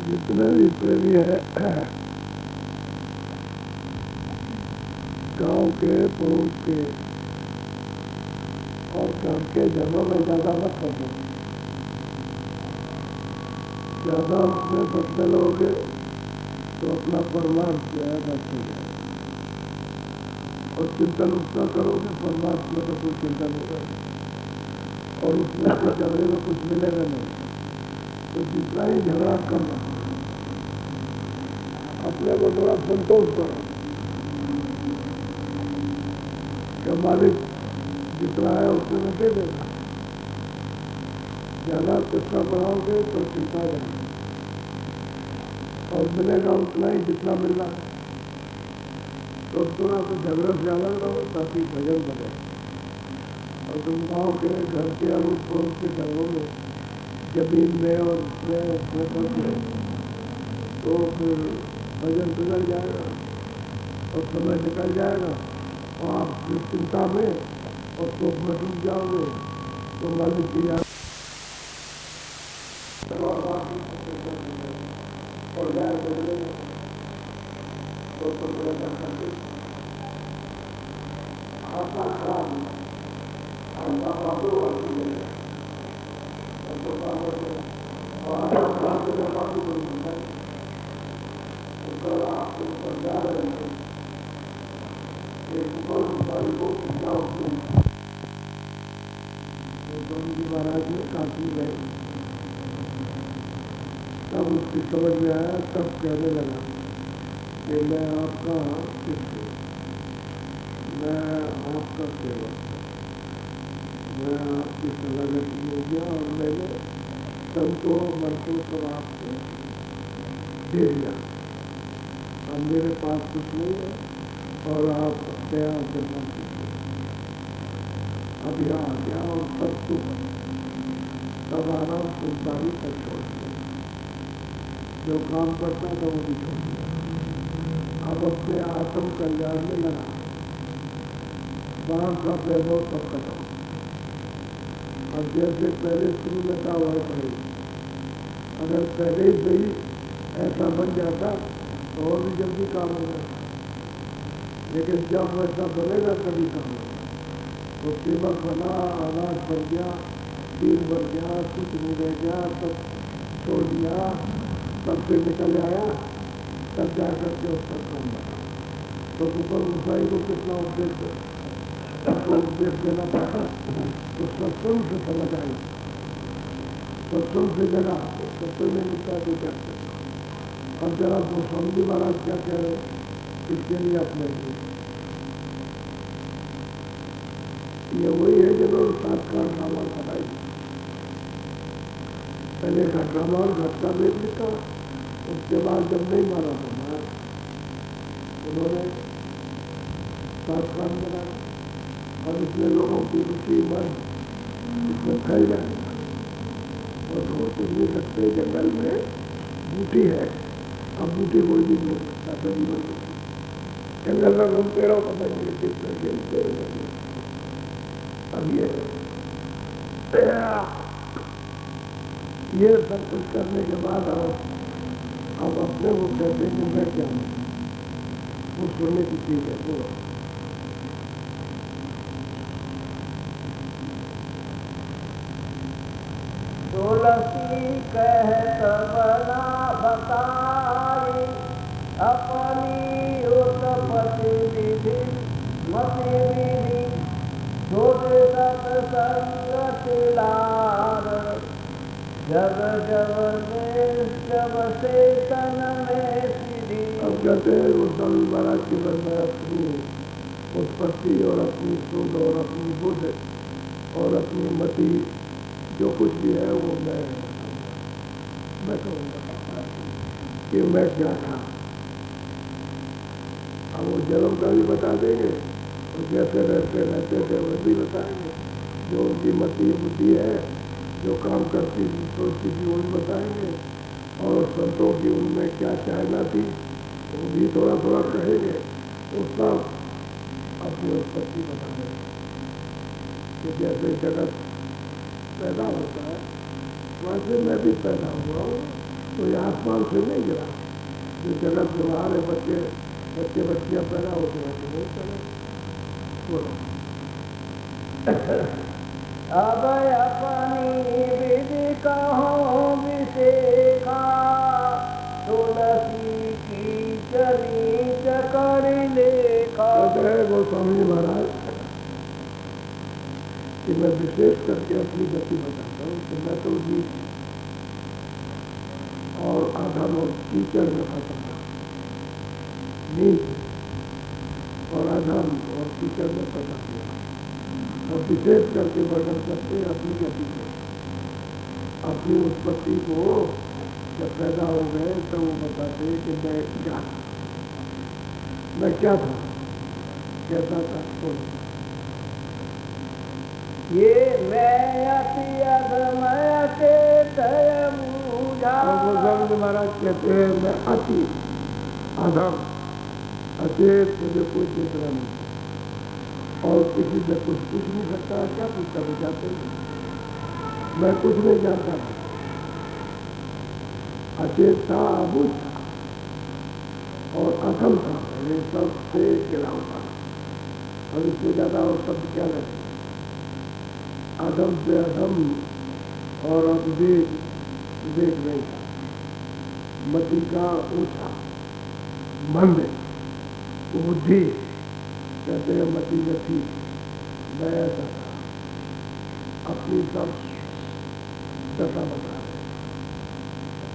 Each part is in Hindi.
जितने भी प्रेमी है गांव के पड़ोस के और घर के जगहों में ज्यादा मत करना। ज्यादा उसमें फंसने लोगे तो अपना परमार्थ जो है नष्ट हो जाएगा। और चिंतन उतना करोगे परमार्थ में तो कोई चिंतन होगा और उसमें से झगड़े में कुछ मिलेगा नहीं। तो जितना ही झगड़ा करना अपने को थोड़ा संतोष करो कि मालिक जितना है उतने में दे देगा। ज्यादा कितना बढ़ाओगे तो चिंता जाएगी और मिलेगा उतना ही जितना मिल रहा है। तो थोड़ा सा झगड़ा से अलग रहो ताकि भजन बने। और तुम गाँव के घर के अड़ोस पड़ोस के घरों में जमीन में और उसमें फंस तो फिर भजन बिगड़ जाएगा और समय निकल जाएगा और आप चिंता में और शोक में डूब जाओगे तो मालिक की याद और जाए तो प्रयत्न करके आपका खराब महाराज ने काफी गए तब उसकी समझ में आया। तब कहने लगा कि मैं आपका शिष्य हूँ, मैं आपका सेवक, मैं आपकी सलाहती हो गया और मैंने संतों मन को सब आपको दे दिया। अब मेरे पास कुछ नहीं है और आप अपने आप जन्म अब यहाँ आ गया और सब सुख सब आराम संसारी पर छोड़ दिया। जो काम करता था वो भी छोड़ दिया। अब अपने आत्म कल्याण में लगा। बाहर का वैभव सब खत्म। अब जैसे पहले शुरू में था वह पड़े। अगर पहले से ही ऐसा बन जाता तो और भी जल्दी काम हो जाता। लेकिन जब वैसा बनेगा तभी काम होगा। तो सेवक बना, अनाज बन गया, दिल बन गया, कुछ नहीं रह गया, सब छोड़ दिया, सबसे निकल आया, तब जा करके उसका काम बना। तो ऊपर ऊंचाई को कितना उपदेश देना चाहता तो सत्संग से समझ आई। सत्संग से जगह सत्संग में निकला तो क्या करेगा। अब जरा गोस्वामी महाराज क्या कह रहे इसके लिए अपने ये वही है जिन्होंने सातकार ड्रामा बनाई। पहले का ड्रामा और घटका भेद लिखा, उसके बाद जब नहीं मारा तो मारा उन्होंने सातकार बनाया। और इसमें लोगों की रुचि मन इसमें फैल जाएगा। और वो कुछ नहीं सकते जंगल में बूटी है। अब बूटी कोई भी नहीं सकता कभी नहीं। जंगल में घूमते रहो पता नहीं कितने खेलते रहो। अब ये सब कुछ करने के बाद अब अपने वो कहते हैं कि मैं क्या हूँ, वो सुनने की चीज है। वो तुलसी कहत बना बताई अपनी उत्पत्ति विधि मति विधि सत्संग लार जब जब में जब से तन में सीधी। अब कहते हैं वो स्वामी महाराज के मन में अपनी उत्पत्ति और अपनी शोध और अपनी बुद्ध और अपनी मति जो कुछ भी है वो मैं कहूँगा कि मैं क्या था। अब वो जन्म का भी बता देंगे और जैसे रहते रहते थे वह भी बताएंगे जो उनकी मति बुद्धि है, जो काम करती सोचती थी उन बताएंगे, और संतों की उनमें क्या चाहना थी वो भी थोड़ा थोड़ा कहेंगे। उसका अपनी उत्पत्ति बताने कि जैसे जगत पैदा होता है वैसे मैं भी पैदा हुआ हूँ, तो ये आसमान से नहीं गिरा। जो जगत में हमारे बच्चे बच्चियाँ पैदा होते हैं तो नहीं पैदा। बोलो अब अपनी विधि कहो विशेखा, तुलसी की चली चकर लेखा। कहते हैं गोस्वामी जी महाराज कि मैं विशेष करके अपनी गति बताता हूँ कि मैं तो नीच और अधम और कीचड़ में फंसा था। नीच और अधम और कीचड़ में फंसा गया, और विशेष करके वर्णन करते हैं अपनी गति को, अपनी उत्पत्ति को। जब पैदा हो गए तो वो बताते हैं कि मैं क्या था, कैसा था। ये मैं अति अधमय के तय बूझा। गोस्वामी महाराज कहते हैं मैं अति अधम अचेत, मुझे कोई चेतना नहीं और किसी से कुछ पूछ नहीं सकता। क्या पूछता वो जाते मैं कुछ नहीं जानता था, अचेत था, अबूझ था और अधम था। ये सब से गिरा था। और इससे ज्यादा और शब्द क्या लगे। अधम से अधम और विवेक विवेक नहीं था। मति का ऊंचा मंद बुद्धि कहते हैं मति गति दया था। अपनी सब दशा बता रहे।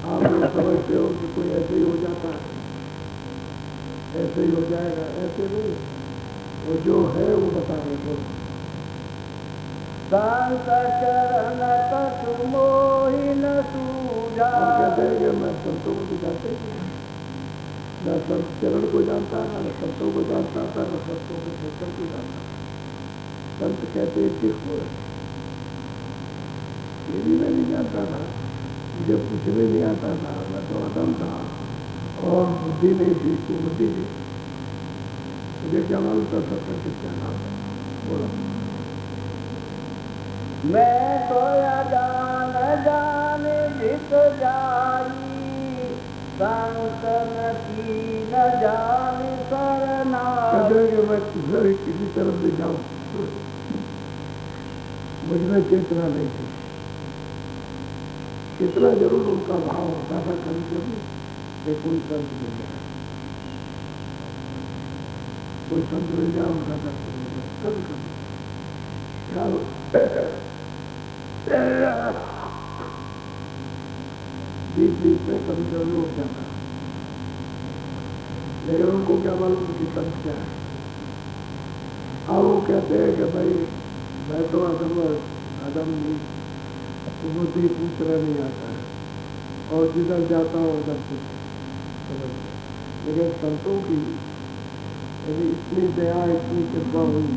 आप लोग समझते हो कि कोई ऐसे ही हो जाता है, ऐसे ही हो जाएगा, ऐसे नहीं। वो जो है वो बता रहे थे। चरण कछु मोहि न सूझा। कहते हैं कि मैं संतों को जानते ही न संत चरण को जानता था, न संतों को जानता था, न संतों के क्षेत्र को जानता था। संत कहते हैं किसको है, ये भी मैं नहीं जानता था। मुझे कुछ भी नहीं आता था, मैं तो अधम था और बुद्धि नहीं थी, बुद्धि थी। मुझे क्या मालूम था सबका क्या नाम है। बोला मैं तो जान जान जित जाई, संतन की न जान करना। मैं किसी तरफ से जाऊं, मुझमें चेतना नहीं थी। इतना जरूर उनका भाव होता था कभी कभी कि कोई संत मिल जाए, कोई संत मिल जाए उनका दर्शन मिल जाए। कभी कभी बीच बीच में कभी कभी उठ जाता, लेकिन उनको क्या मालूम कि संत क्या है। अब वो कहते हैं कि भाई मैं तो अदम नहीं, बुद्धि पूछना नहीं आता है और जिधर जाता हूँ उधर कुछ समझ। लेकिन संतों की यदि इतनी दया इतनी कृपा हुई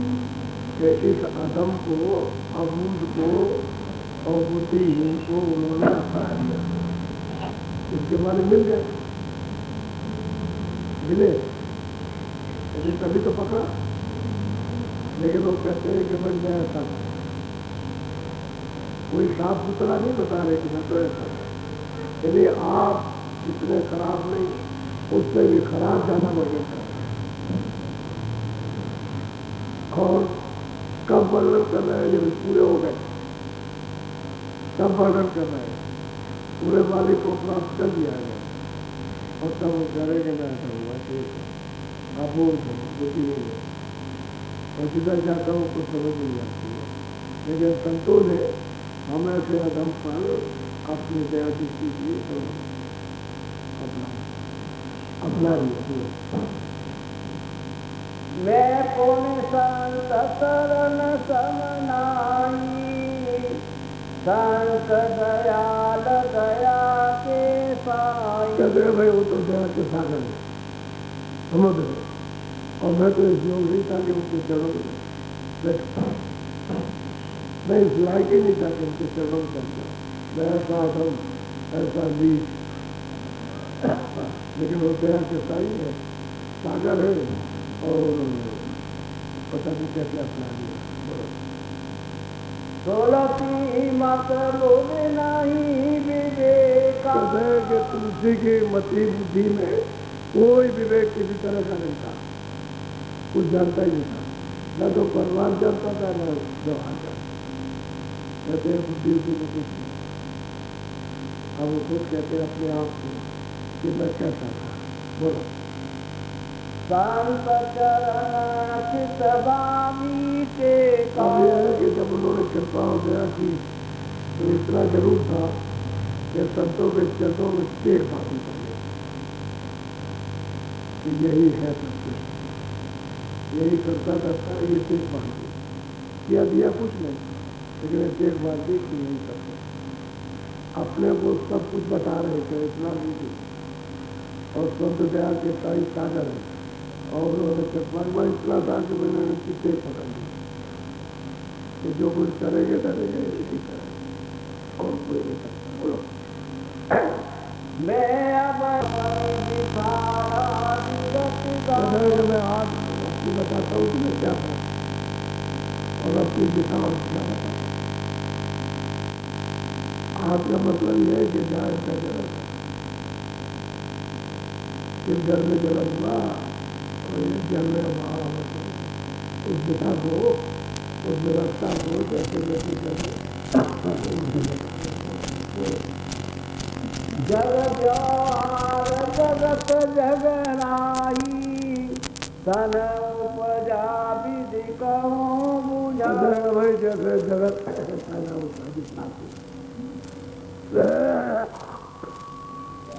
कि इस अदम को, अबूझ को और बुद्धिहीन को उन्होंने अपना दिया। इसके बारे मिल गए, मिले यदि तभी तो पकड़ा। लेकिन वो कहते हैं कि भाई मैं ऐसा कोई साफ सुथरा नहीं बता रहे कि मैं तो ऐसा। यदि आप इतने खराब नहीं, उससे भी खराब ज्यादा वर्णन कर रहे हैं। और कब वर्णन कर रहे हैं जब पूरे हो गए, तब वर्णन कर रहे हैं। पूरे वाले को प्राप्त कर दिया गया और तब वो करेंगे मैं ऐसा हुआ कि अबूझ हो, बुद्धि नहीं है और जिधर जाता हूँ कुछ समझ नहीं आती है। लेकिन संतों ने हमें से अदम पर अपनी दया दृष्टि की तो अपना लिया। मैं पुण्य संत शरण समनाई, संत दयाल दया के साई। कहते हैं भाई वो तो दया के सागर है, समझ रहे। और मैं तो इस योग नहीं था कि उसके चरणों में बैठा। मैं इस लायक ही नहीं था कि उनके चरणों में चलता, मैं ऐसा आदम ऐसा नीच, लेकिन वो दया के साई है, सागर है और पता नहीं कैसे अपना लिया। तुलसी मत बोले नहीं विवेका, कि तुलसी की मति बुद्धि में कोई विवेक किसी तरह का नहीं था, कुछ जानता ही नहीं था, न तो परिवार जानता था न व्यवहार जानता। कहते हैं बुद्धि उद्धि में कुछ नहीं। अब वो खुद कहते हैं अपने आप को कि मैं कैसा था। बोलो संत चरण चितवामी के अब यह है कि जब उन्होंने कृपा हो गया कि तो इतना जरूर था कि संतों के चरणों में टेक मालूम कर गया कि यही है सबसे, यही करता करता ये टेक मान दी, किया दिया कुछ नहीं, लेकिन टेक मान दी कि यही करते। अपने को सब कुछ बता रहे थे, इतना नहीं थी, और संत दया के साई सागर है, और उन्होंने चकमा इतना था कि मैंने उनकी टेक पकड़ ली कि जो कुछ करेंगे करेंगे इसी तरह, और कोई नहीं करता। बोलो मैं अब मैं आज अपनी बताता हूँ तुम्हें क्या था और अपनी दिशा और क्या बताता हूँ। आज का मतलब यह है कि जहाँ इसका जन्म है, किस घर में जन्म हुआ और ये जन्म उस दिशा को, उस व्यवस्था को जैसे जैसे जैसे जग जगत जगराई तन उपजा विधि कहूँ बुझा। भाई जैसे जगत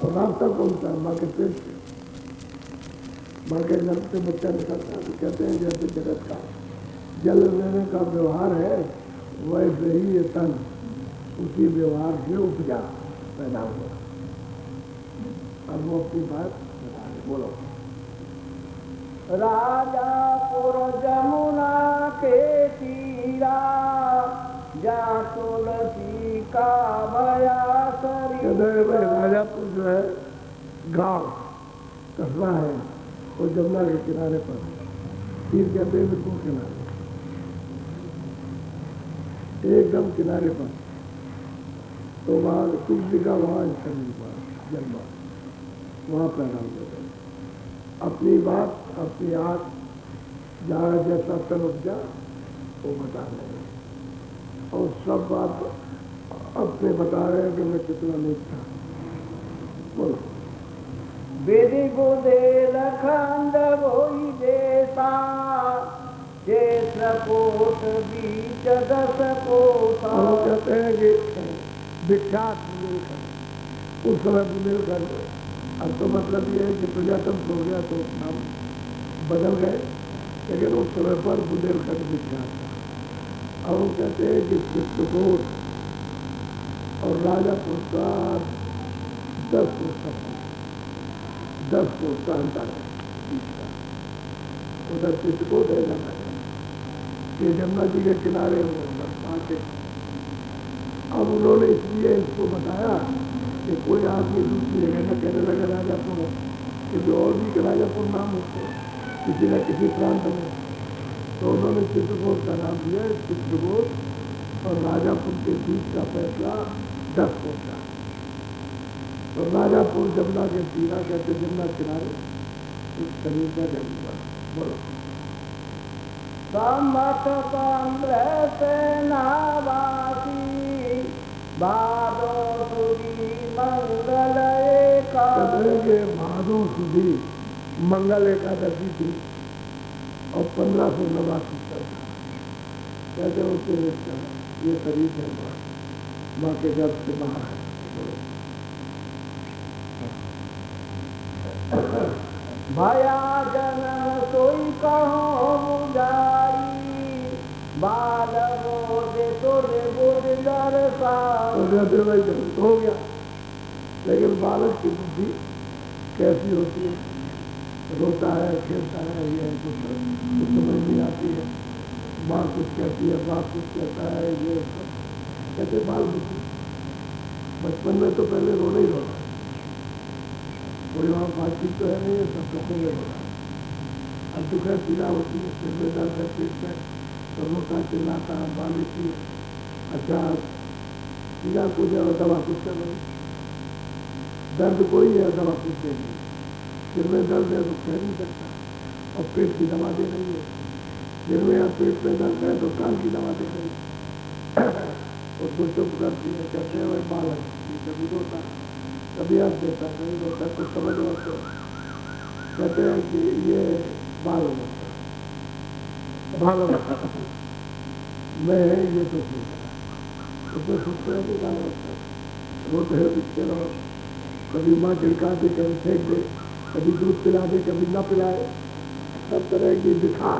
रास्ता कौन सा है? माँ के पेट से, माँ के गर्भ से बच्चा निकलता है तो कहते हैं जैसे जगत का जल लेने का व्यवहार है, वैसे ही ये तन उसी व्यवहार से उपजा पैदा हुआ। अब वो अपनी बात बता रहे, बोलो राजापुर जमुना के तीरा जा तुलसी का भया शरीर। राजापुर जो है गांव कस्बा है, वो जमुना के किनारे पर, तीर कहते हैं बिल्कुल किनारे, एकदम किनारे पर। तो वहाँ तुलसी का वहाँ शरीर हुआ, जन्म वहाँ पैदा हुआ। अपनी बात अपनी आँख जहाँ जैसा तन उपजा वो बता रहे हैं, और सब बात अपने बता रहे हैं कि मैं कितना नहीं था। बोलो विधि बुदेल खंड वही देता क्षेत्र कोट बीच 10 कोट। और कहते हैं कि विख्यात बुंदेलखंड, उस समय बुंदेलखंड, अब तो मतलब ये है कि प्रजातंत्र हो गया तो नाम बदल गए, लेकिन उस समय पर बुंदेलखंड विख्यात था। और वो कहते हैं कि चित्रकूट और राजापुर का 10 कोस का 10 कोस का अंतर है बीच का। उधर चित्रकूट है जमुना, ये जमुना जी के किनारे आके। अब उन्होंने इसलिए इसको बताया कि कोई आदमी दूसरी जगह न कहने लगा राजापुर है, क्योंकि और भी राजापुर नाम होते किसी न किसी प्रांत में, तो उन्होंने चित्रकूट का नाम दिया। चित्रकूट और राजापुर के बीच का फैसला 10 कोस का। तो राजापुर जमुना के तीरा कहते, जमुना किनारे उस शरीर का जन्म हुआ। बोलो सम्मत 15 सेनावासी भादो सुदी मंगल एकादशी। भादो सुदी मंगल एकादशी थी और 1589 चलता। कहते होते ये शरीर है माँ के गर्भ से बाहर है। भया जन सोई कहो बुझाई बाल बोधे तुरे बुध दरसा। हो गया, लेकिन बालक की बुद्धि कैसी होती है, रोता है खेलता है, ये कुछ समझ नहीं आती है, माँ कुछ कहती है, बाप कुछ कहता है, ये सब कहते बाल बुद्धि। बचपन में तो पहले रोना ही रोना, कोई वहाँ बातचीत तो है नहीं, सब दुखों में रोना। अब दुख है, पीड़ा होती है, सिर में दर्द है, पेट में तो रोता चिल्लाता, बाली की अच्छा पीड़ा को जो दवा कुछ कर रही, दर्द कोई है दवा कुछ दे रही, सिर में दर्द है तो कह नहीं सकता, और पेट की दवा दे रही है, सिर में या पेट में दर्द है तो कान की दवा दे रही है। उसको चुप करती है, कहते हैं भाई बालक, कभी रोता कभी हंस देता, कभी रोता, कुछ समझ होते, कहते हैं कि ये बाल होता मैं ये तो ठीक है, उसमें सुख है कि गाना होता है, रोते हैं दिखते रहो, कभी माँ चिड़का दे, कभी फेंक दे, कभी दूध पिला दे, कभी न पिलाए, सब तरह की दिखा,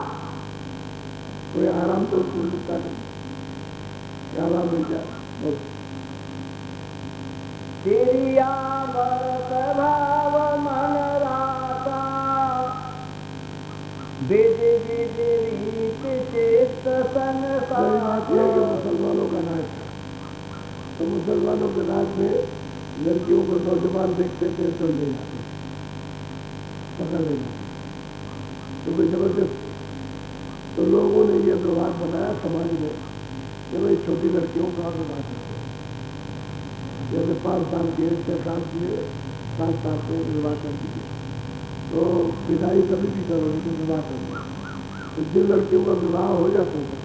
कोई आराम तो उसको मिलता नहीं, क्या आराम मिल जाए। तेरिया भरत भाव मन राता, वेद विद रीत चेत संसार। मुसलमानों का राज था, तो मुसलमानों के राज में लड़कियों को नौजवान देखते थे तो ले जाते, पकड़ ले जाते, तो कोई जबरदस्त, तो लोगों ने ये व्यवहार बनाया समाज में कि भाई छोटी लड़कियों का विवाह करते, जैसे 5 साल के 6 साल के 7 साल के विवाह कर दीजिए, तो विदाई कभी भी करो लेकिन विवाह करो, तो जिन लड़कियों का विवाह हो जाता था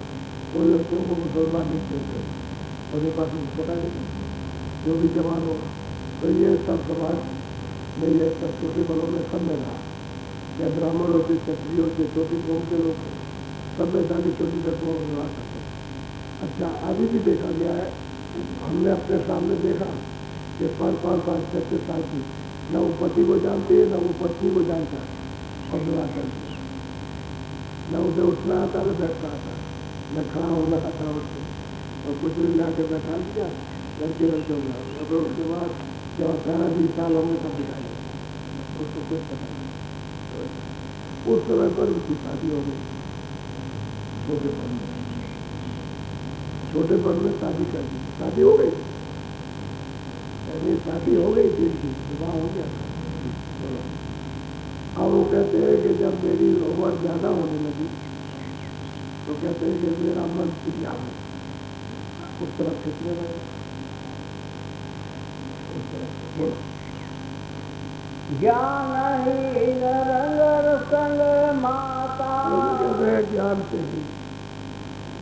उन लड़कियों को मुसलमान नहीं देते, और ये बात पता नहीं जो भी जवान हो, तो ये सब समाज में ये सब छोटे बड़ों में सब में रहा, या ब्राह्मण होते, क्षत्रिय होते, छोटी कौम के लोग सब में जाके छोटी लड़कों का विवाह करते। अच्छा, अभी भी देखा गया है, हमने अपने सामने देखा कि 5-5 साल 6 साल की न वो पति को जानती है, न वो पत्नी को जानता है, और विवाह करती है, न उसे उठना आता, न बैठना आता, न खड़ा होना आता उसको, और कुछ भी ला के बैठा दिया लड़के लड़के हो, और उसके बाद जब 18-20 साल होंगे तब दिखाई उसको कुछ पता नहीं। उस समय पर उसकी शादी हो गई, छोटेपन में शादी कर दी, शादी हो गई, यानी शादी हो गई थी, विवाह हो गया। अब वो कहते हैं कि जब मेरी उम्र ज्यादा होने लगी तो कहते हैं कि मेरा मन चिड़िया हो, उस तरफ खींचने लगे, उस तरफ बोलो ज्ञान ही नरंगर संग माता। कहते हैं ज्ञान से ही,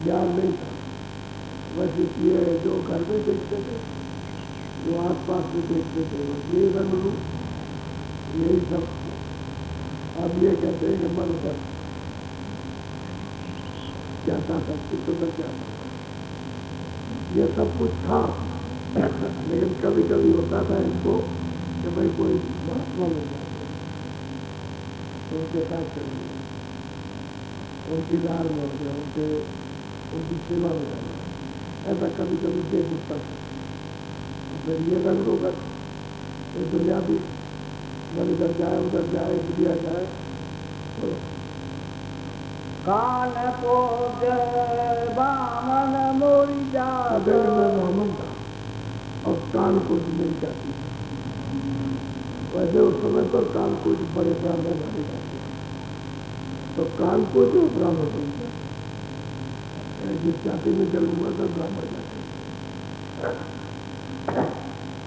ज्ञान नहीं था, बस इसलिए जो घर में देखते थे, जो आस पास में देखते थे, बस ये रंग रूप यही सब। अब ये कहते हैं कि मन पर क्या था, सब चित्त पर क्या था, ये सब कुछ था, लेकिन कभी कभी होता था इनको कि भाई कोई महात्मा मिल जाए तो उनके साथ चलिए, उनकी दार में हो गया, उनकी सेवा में जाना, ऐसा कभी कभी देख उठता था। फिर ये रंग होगा, ये दुनिया भी मन इधर जाए उधर जाए, दुनिया जाए, बोलो कान को बामन मोरी जा। मैं ब्राह्मण था और कान को नहीं जाती, वैसे उस समय पर कान को बड़े ब्राह्मण माने जाते, तो कान को जो ब्राह्मण बन गया, जिस जाति में जन्म हुआ था ब्राह्मण जाति,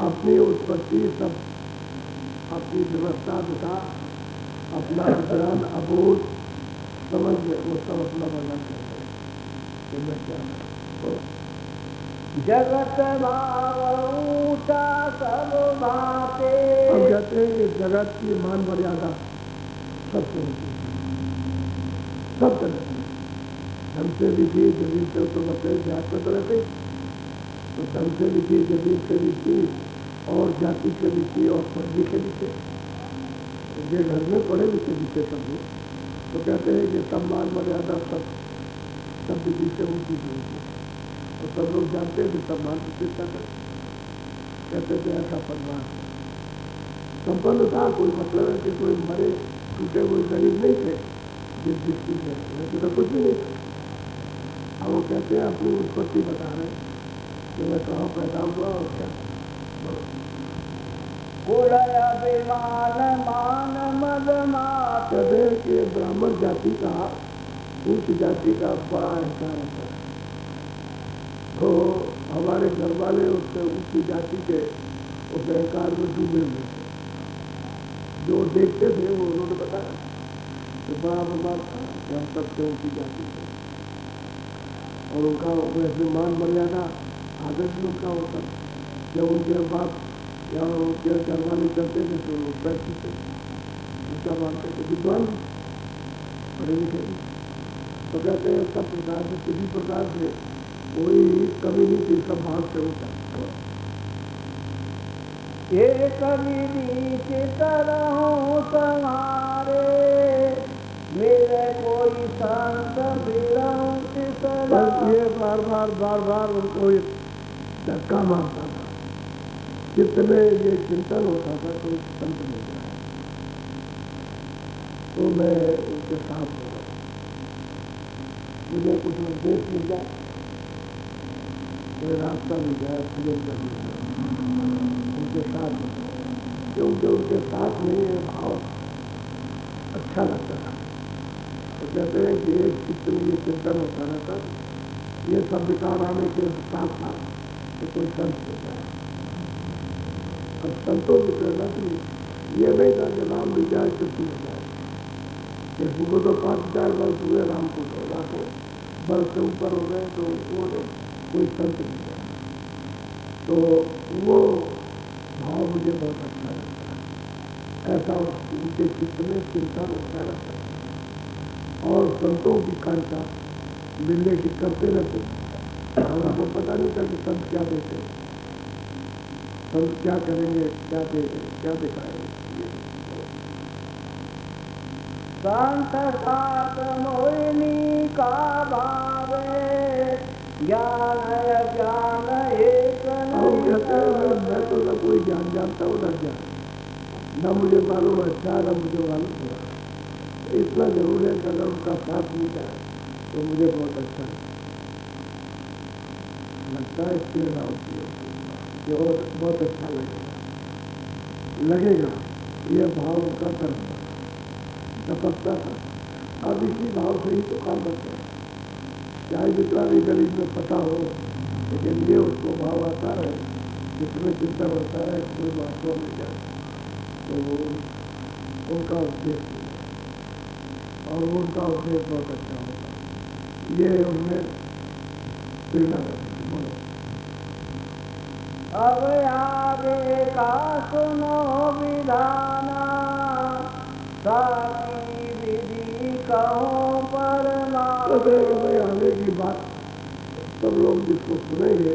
अपनी उत्पत्ति सब, अपनी व्यवस्था तथा अपना ज्ञान अबोध समझ वो सब अपना वर्णन करते हैं कि मैं क्या हूँ। जगत भाव ऊंचा सब भाते। हम कहते हैं कि जगत की मान मर्यादा सबसे होती है, सब जगत में धन से लिखी, जमीन से तो बच्चे जात में तो रहते, तो धन से लिखी, जमीन से लिखी, और जाति से लिखी, और पढ़े लिखे लिखे, ये घर में पढ़े लिखे लिखे सब लोग, तो कहते हैं कि सब मान मर्यादा सब विधि से ऊँची होती है, और सब लोग जानते हैं कि सम्मान प्रतिष्ठा कर, कहते थे ऐसा परिवार संपन्न था, कोई मतलब है कि कोई मरे टूटे हुए गरीब नहीं थे जिस दृष्टि से, वैसे तो कुछ भी नहीं था, अब वो कहते हैं अपनी उत्पत्ति बता रहे हैं कि मैं कहाँ पैदा हुआ और क्या। कुलय अभिमान मान मद मात। कहते हैं कि ब्राह्मण जाति का उच्च जाति का बड़ा अहंकार होता है। तो हमारे घर वाले उससे उच्च जाति के उस अहंकार में डूबे हुए थे। जो देखते थे वो उन्होंने बताया कि बड़ा बड़ा था कि हम सबसे ऊँची जाति थे और उनका वैसे मान मर्यादा आदर भी उनका होता। जब उनके बाप या उनके घर वाले चलते थे तो वो पैसे थे उनका मानते थे, विद्वान पढ़े लिखे थे। तो कहते हैं सब प्रकार से किसी प्रकार से कोई कमी नहीं थी, सब भाग से होता। एक विधि चितरहूँ तुम्हारे, मेरे कोई संत बिरहूँ तिसरा। बस ये बार बार उनको धक्का मारता था। कितने ये चिंतन होता था कोई संत मिल जाए तो मैं उनके साथ हो रहा हूँ, मुझे कुछ उपदेश मिल जाए, कोई रास्ता मिल जाए, सुजन कर मिल जाए, उनके साथ हो जाए। क्योंकि उनके साथ में ये भाव अच्छा लगता था। तो कहते हैं कि एक चित्त में ये चिंतन होता रहता, ये सब विकार आने के साथ साथ तो कोई संत हो जाए। अब संतों की प्रेरणा थी, ये नहीं था कि राम मिल जाए कृष्ण मिल जाए। कृष्ण को तो 5,000 वर्ष हुए, राम को तो लाखों वर्ष से ऊपर हो गए, तो उन्होंने कोई संत मिल जाए। तो वो भाव मुझे बहुत अच्छा लगता है। ऐसा उनके चित्त में चिंतन होता रहता है और संतों की कांक्षा मिलने की करते रहते। और आपको पता नहीं था कि संत क्या देते, संत क्या करेंगे, क्या देंगे, क्या दिखाएंगे। संत सात मोहिनी का भावे, ज्ञान ज्ञान एक नहीं। कहते हैं मैं तो न कोई ज्ञान जानता हूँ न ज्ञान, न मुझे मालूम अच्छा न मुझे मालूम हुआ। इतना जरूर है कि अगर उनका साथ मिल जाए तो मुझे बहुत अच्छा लगता है। प्रेरणा होती है कि और बहुत अच्छा लगेगा। ये भाव उनका कर्म टपकता था। अब इसी भाव से ही तो काम करते हैं, चाहे जितना भी गरीब में पता हो, लेकिन ये उसको भाव आता है, जिसमें चिंतन होता है कोई वास्तव में जाए तो उनका उद्देश्य और उनका उद्देश्य बहुत अच्छा होगा। ये उनमें प्रेरणा करती। अब आगे का सुनो विधाना, साकी विधि कहो परमात्मा। भाई आगे की बात सब लोग जिसको सुनेंगे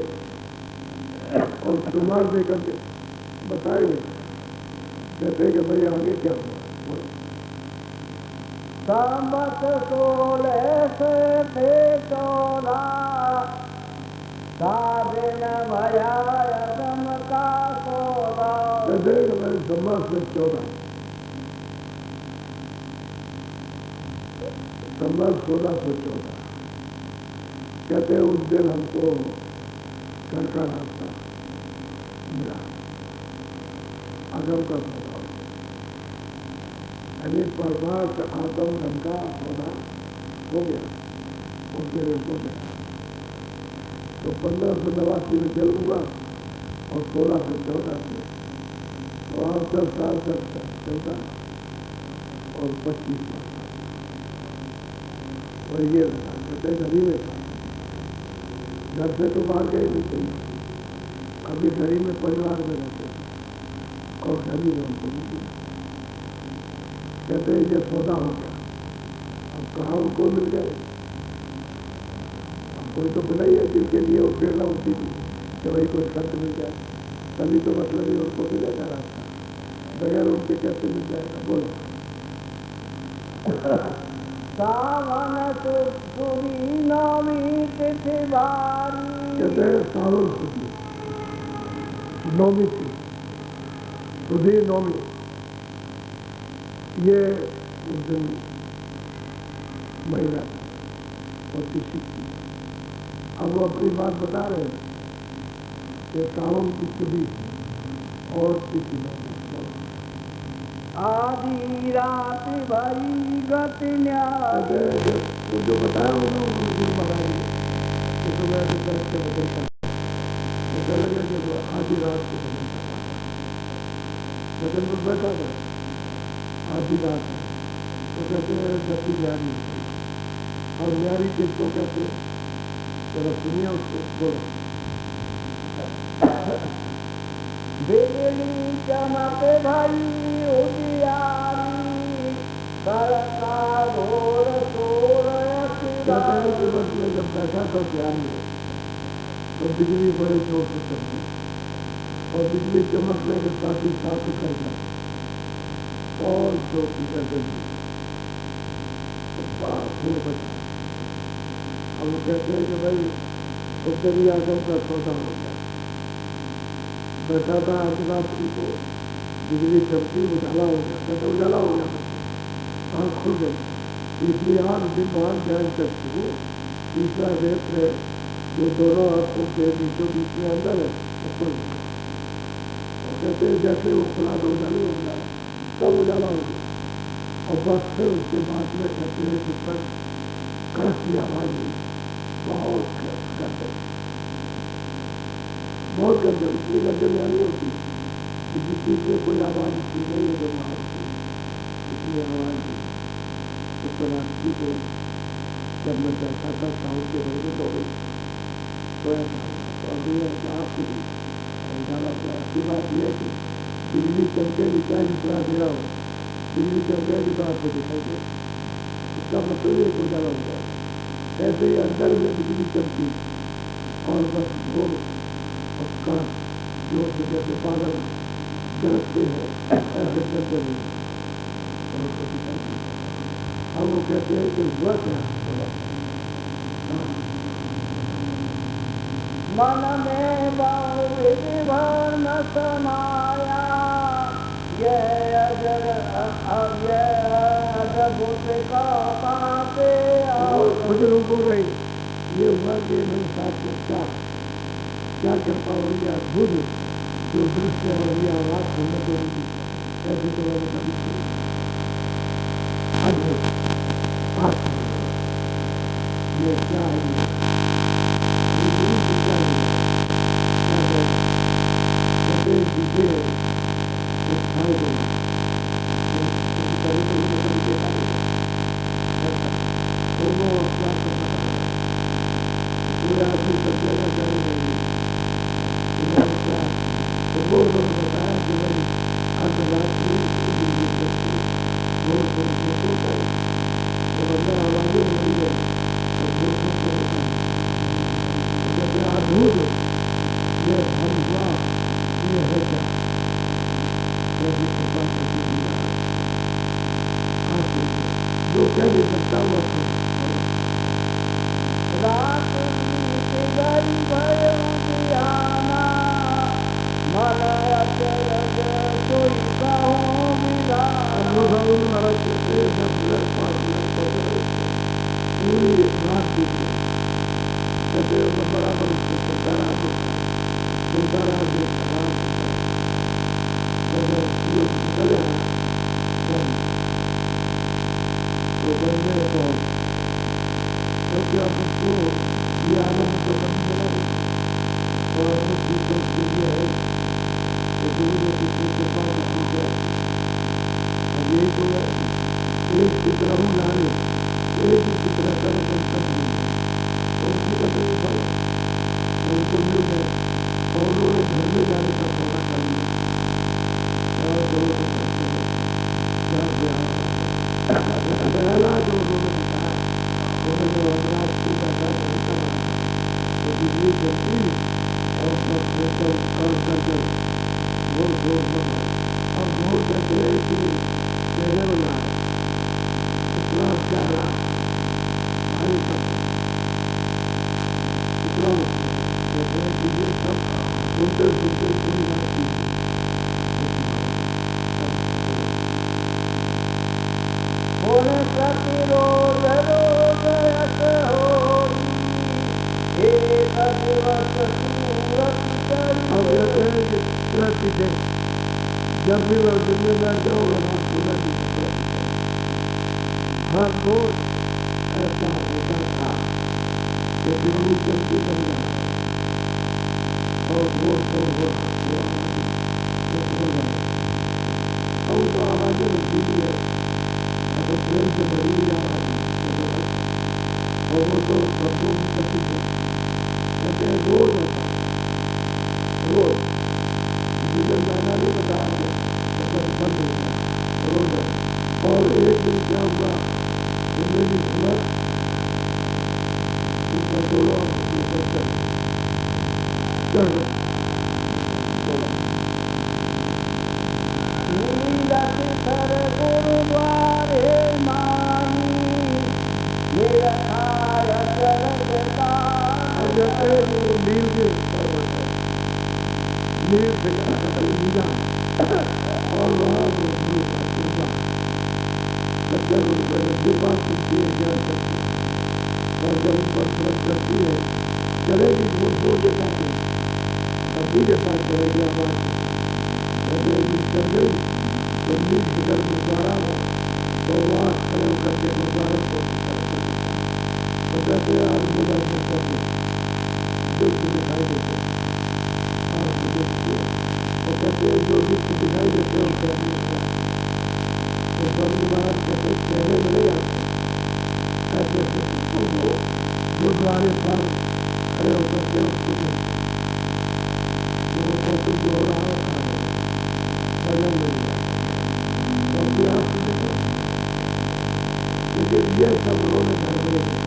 और सुमार देकर के बताएंगे, कहते हैं कि भाई आगे क्या हुआ। संबत 16 से थे 14, साधन भया अगम का सौदा। कहते हैं कि भाई संबत से 14, संबत 1614। कहते हैं उस दिन हमको घर का रास्ता मिला, आगम का सौदा, यानी परमार्थ आगम धन का सौदा हो गया, उसके लिए हो गया। तो 1589 में जल हुआ और 1614 में और 10 साल तक चलता और 25 साल और ये कहते घर ही में था, घर से तो बाहर गए नहीं थे, अभी घर ही में परिवार में रहते और घर ही में उनको मिल गया। कहते हैं ये सौदा हो गया। अब कहाँ उनको मिल गए, कोई तो मिला ही है जिनके लिए वो प्रेरणा होती थी कि भाई कोई संत मिल जाए, तभी तो मतलब ही उनको मिलेगा रास्ता, बगैर उनके कैसे मिल जाएगा। बोलो। सावन सुदी नौमी तिथि बारी। कहते हैं सावन सुदी नौमी थी, सुधी नौमी, ये उस दिन महिला और किसी अब वो अपनी बात बता रहे हैं कि कामम की स्थिति और स्थिति में आधी रात भरी गति न्याय वो जो बताया होगा उन्होंने गुरु महाराज ने कि तुम्हें ऐसे बैठ के भजन करना ऐसा लगे कि वो आधी रात को भजन कर रहा था, भजन पर बैठा था आधी रात में। तो कहते हैं गति न्यारी हो गई। और न्यारी किसको कहते हैं? जरा सुनिए उसको, बोलो। बिजली चमक भरी उजियारी करता घोर शोर कहते हैं कि बस मैं जब बैठा था ध्यान में तो बिजली बड़े जोर से चमकी और बिजली चमकने के साथ ही साथ उखड़ गया और जोर की कहते हैं खून बचा। अब वो कहते हैं कि भाई उससे भी आगम का सौदा हो गया। बैठा था अर्धरात्रि को, बिजली चमकी, उजाला हो गया। कहते उजाला हो गया, आँख खुल गई। इसलिए आँख दिन भाग ध्यान चक्की हो, तीसरा नेत्र जो दोनों आंखों के बीचों बीच में अंदर है वो खुल गया। और कहते हैं जैसे वो खुला तो उजाला हो गया, सब उजाला हो गया। और बस फिर उसके बाद में कहते हैं कि पर कड़क की आवाज हुई, बहुत गंदे, बहुत गंदे। उतनी गंदे नहीं होती किसी चीज में कोई आवाज उठती नहीं है, जब वहां इतनी आवाज हुई। उस रात्रि को जब मैं बैठा था शाम के रोजे तो गई तो ऐसा तो अभी आपको उजाला हुआ। अच्छी बात यह है कि बिजली चमकेगी चाहे जितना अंधेरा हो, बिजली चमकेगी तो आपको दिखाई दे, इसका मतलब ये उजाला हो गया। ऐसे ही अंदर में बिजली चमकी और बस वो उसका जोर से जैसे बादल गरजते हैं ऐसे करते हुए अब वो कहते हैं कि हुआ क्या? मन में बहुविध भ्रम समाया यह अद्भुत का पाते कुछ लोगों को ये हुआ कि मेरे साथ में क्या कृपा हुई, अद्भुत जो दृश्य और ये आवाज सुनने को मिली, ऐसे तो मैंने कभी सुनी। अद्भुत ये क्या है? ये गुरु की क्या है? कहते हैं चीजें दिखाई दो, कभी तो उन्होंने कभी देखा नहीं ऐसा दोनों अपना को पता है पूरे आदमी सब जगह जाने नहीं। तो वो उन्होंने बताया कि भाई अंतर्राष्ट्रीय बहुत बहुत होता है जब अंदर आवाजें हो रही है तो बहुत होता है। जैसे अद्भुत ये हम हुआ ये है क्या? कैसी कृपा करती दिया जो कह नहीं सकता वो रात बीत गई भयो दियाना मन अचरज कोई कहूँ विधान। महाराज कहते हैं जब पूरी रात बीत गई, कहते हैं बराबर उसको सुनता रहा देखता रहा और जब सूरज निकल आया तो बनने तो क्योंकि अब उसको ये आनंद तो कभी मिला नहीं और अद्भुत चीज तो उसके लिए है कि गुरु ने किसी के पास पूछा अब यही तो है एक चित्र हूँ नारे एक ही चित्र करो तो सब मिल जाए तो उसी का तो ये फल उनको मिल गए और उन्होंने घर में जाने का सौदा कर लिया और दोनों को करते हैं घर में जो उन्होंने बताया उन्होंने जब अमराज को बैठा कर तो बिजली चलती और कर घोर घोर बना और घोर कहते हैं कि कहने वाला इतना प्यारा भाई सब इतना कहते हैं कि ये सब सुनते सुनते पूरी रात की प्रतिरोध रोग होई सदिवस सूरत अब कहते हैं कि प्रतिदिन जब भी वह दिन में बैठे होगा रात को न भी हर रोज ऐसा होता था कि बिजली चलती बन जाना और जोर शोर हो रहा और तो आवाजें बनती भी है अगर प्रेम से बड़ी हुई आवाज और वो तो शब्दों में प्रसिद्ध है कहते हैं रोज होता रोज जिधर मैंने नहीं बताया कि बंद हो गया रोज है और एक दिन क्या हुआ कि मेरी सूरत ऊपर बोलो ऊपर चढ़ गुरुद्वारे माही मेरा खाया चलता नील के पर्वत है नील से नीला और वहाँ गुरु का कृपा सच्चा गुरु का कृपा सुनती है ज्ञान करती है और जब ऊपर सूरत करती है चलेगी वो दो जगह से अभी के साथ चलेगी आवाज जब एक दिन चल गई तो नील शिखर गुरुद्वारा हो तो वहाँ खड़े होकर के गुरुद्वारे को तो कहते हैं आज मुझे दृश्य दिखाई देते और कहते हैं जो दृश्य दिखाई देते हैं कहने लगता है तो स्वामी महाराज कहते कहने में नहीं आते ऐसे तो वो गुरुद्वारे पर खड़े होकर के उसको देखते वो फोटो जो हो रहा है भजन में लिया तो अपने आप से देखो लेकिन ये सब उन्होंने घर में देखा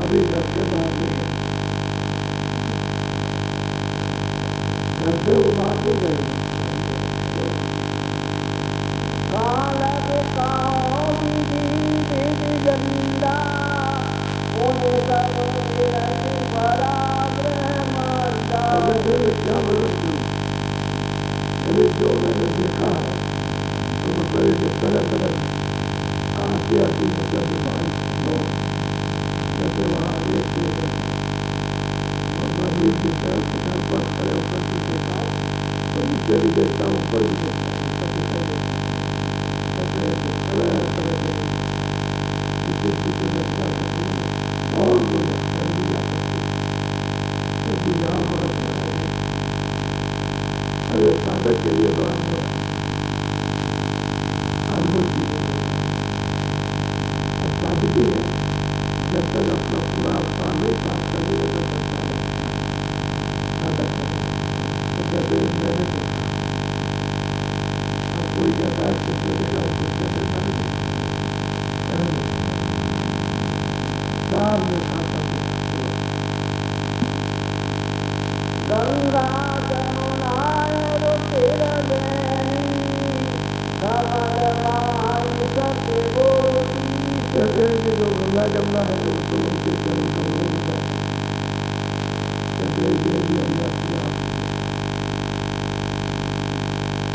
अभी घर के बाहर नहीं गए घर से वो बाहर नहीं गए गंदा उन्हें सब क्या मदद करूँ अभी जो मैंने देखा है तो मतलब ये तरह तरह आती आती मतलब बीमारी लोग जैसे वहाँ एक नील की तरफ शिखर पर खड़े होकर के देखा तो नीचे भी देखता ऊपर भी देखता सब दिखाई देता कहते हैं कि तरह तरह के पीछे पीछे लग जा सकते और मुझे नहीं जा सकते क्योंकि यहाँ बड़ा बड़ा है अरे साधक के लिए बड़ा बड़ा अद्भुत चीज है साधकी है जब तक अपना पूरा अवतार नहीं प्राप्त करेगा तब तक साधक है तो कहते हैं मैंने देखा अब कोई कहता है किसने देखा कोई कहते हैं मैंने देखा सामने खाता गंगा जमुनाय रुचिर कहते हैं कि जो गंगा जमुना है वो तो उनके चरण कमलों में जाता है कहते हैं कि भी हमने अपने आप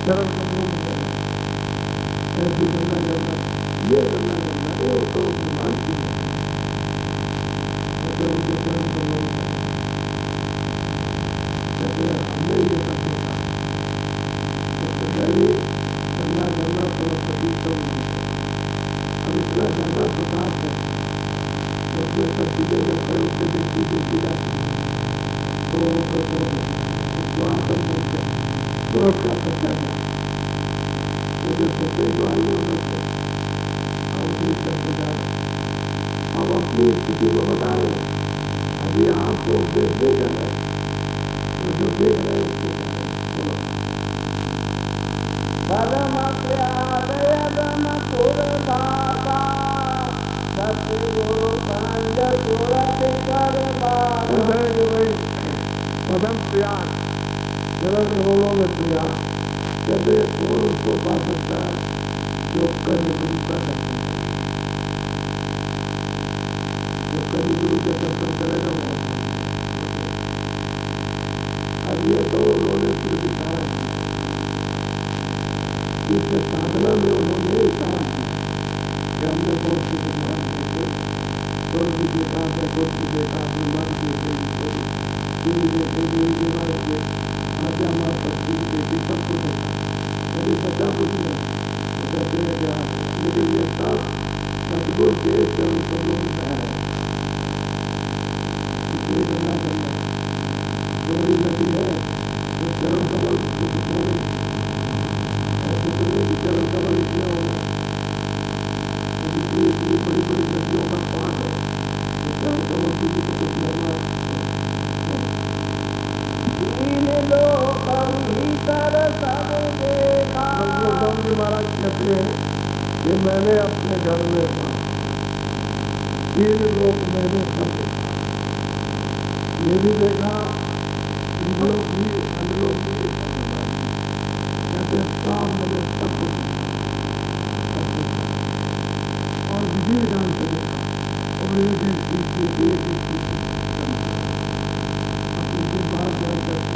चरण कमलों में जाता है ऐसी गंगा जमुना ये गंगा जमुना वो तो विमान की है कहते उनके चरण कमलों में जाता है कहते हैं हमने ये सब देखा उससे पहले गंगा जमुना सरस्वती सब अब इतना ज्यादा प्रकाश है तो उसमें सब चीजें जब खड़े होकर देखी जाती है तो उसको आसन बोलते हैं सूरज का सच्चा ज्ञान मुझे सोते जो आई उधर से अब दूर करके जा रहे अब अपनी स्थिति को बता रहे अभी आपको उपदेश नहीं कर रहे तो जो देख रहे हैं उसको कह रहे बोलो परम प्यादयगम पुरदाता सतगुरु पंज सुरत कर पदम प्रयाग चरण कमलों में प्रयाग कहते कौन उसको पा सकता है जो कलि गुरु का दर्शन करे जो कलि गुरु के दर्शन करेगा वो अब ये तो उन्होंने फिर दिखाया इससे साधना में उन्होंने काम किया कि हमने बहुत से विद्वान देखे स्वर्ग भी देखा, वैकुंठ भी देखा, ब्रह्मांड देखे, शिव देखे, नीलगिरी देखे, आजा माँ पृथ्वी भी देखी, सबको देखा, कभी बचा कुछ नहीं। तो कहते हैं क्या, लेकिन ये सब सतगुरु के चरण कमलों में है, इसलिए गंगा गंगा जोड़ी नदी है, तो चरण कमल कुछ होने ऐसे तो नहीं कि चरण कमल इसलिए होगा, इतनी बड़ी बड़ी नदियों का पाठ है, तो चरण कमल की भी तो कुछ महिमा है। गोस्वामी जी महाराज कहते हैं कि मैंने अपने घर में 3 लोग मैंने सब देखा, ये भी देखा, इंद्रलोक भी, अंधलोक भी, कहते सब मैंने सब कुछ और विधि विधान से देखा, और एक एक चीज की एक एक चीज अपनी से बात जाए करते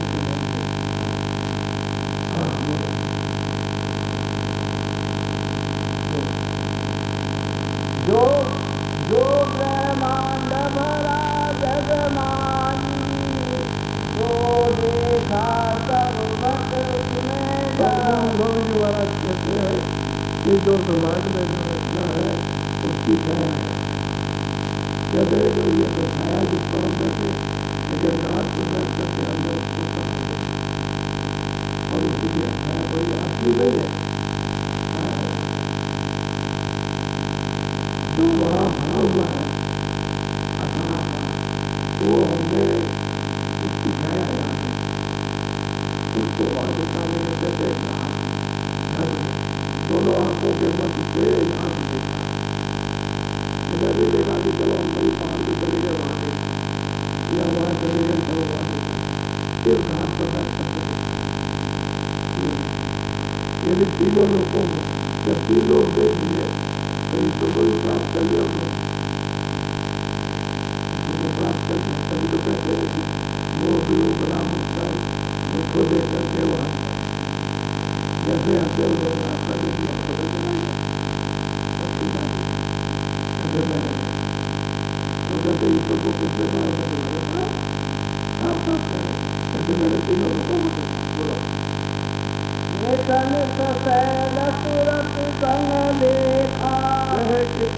जो जो ब्रह्मांड भरा जगमानी, जो देखा सर्वत में स्वामी महाराज कहते हैं कि जो ब्रह्मांड में जो रचना है उसकी छाया है, कहते हैं जो ये तो छाया जिस पर हम बैठे, लेकिन घाट पर बैठ करके हमने उसको सहारा और उसकी छाया कोई असली नहीं है, जो वहाँ भरा हुआ है अथाह का, वो हमने उसकी छाया यहाँ पे, उसको वहाँ दिखाने में कहते हैं दोनों आंखों के मध्य से यहाँ से देखा, मुझे नहीं देखा कि चलो हम कहीं पहाड़ में चले गए वहाँ देखा, या वहाँ चले गए चलो वहाँ देखा, सिर्फ घाट पर बैठ करके देखा। यदि तीनों लोगों में जब 3 लोग देख लिए तो ईश्वर को भी प्राप्त कर लिया उन्होंने, ईश्वर को प्राप्त कर लिया, तभी तो कहते हैं कि वो वियोग राम उत्तर मुझको देख करके वो हंसता, जैसे हंसे वो रास्ता दे दिया तो कैसे नहीं कहते मैंने तो कहते ईश्वर को किसने पाया, कहते मैंने पाया, साफ साफ कहे, कहते मैंने तीनों लोगों को देखा। बोलो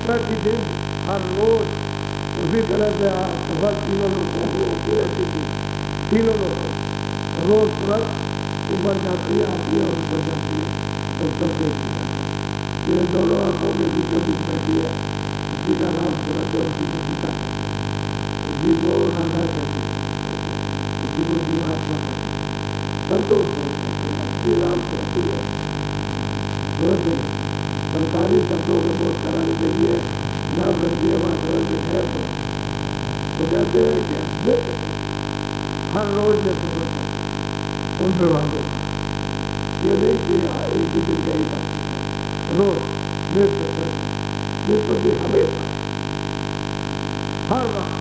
प्रतिदिन हर रोज उसी तरह से सुबह 3 लोगों को रहती थी, 3 लोग रोज तुरंत ऊपर जाती है, आती है और ऊपर जाती है, तो सब देखती है। ये दोनों आंखों के बीचों बीच बैठी है, उसी का नाम सूरज है, उसी को सीता कहते हैं, उसी को राधा कहते हैं, उसी को जीवात्मा कहते हैं, संतोष कहते हैं, श्री राम कहती है। सूरज सरकारी शब्दों को बोध कराने के लिए जहाँ वृद्धि वातावरण है तो कहते हैं कि हर रोज ये सूरज है उन विभागों का, ये नहीं कि एक ही दिन गई बात, रोज नित्य भी हमेशा हर वक्त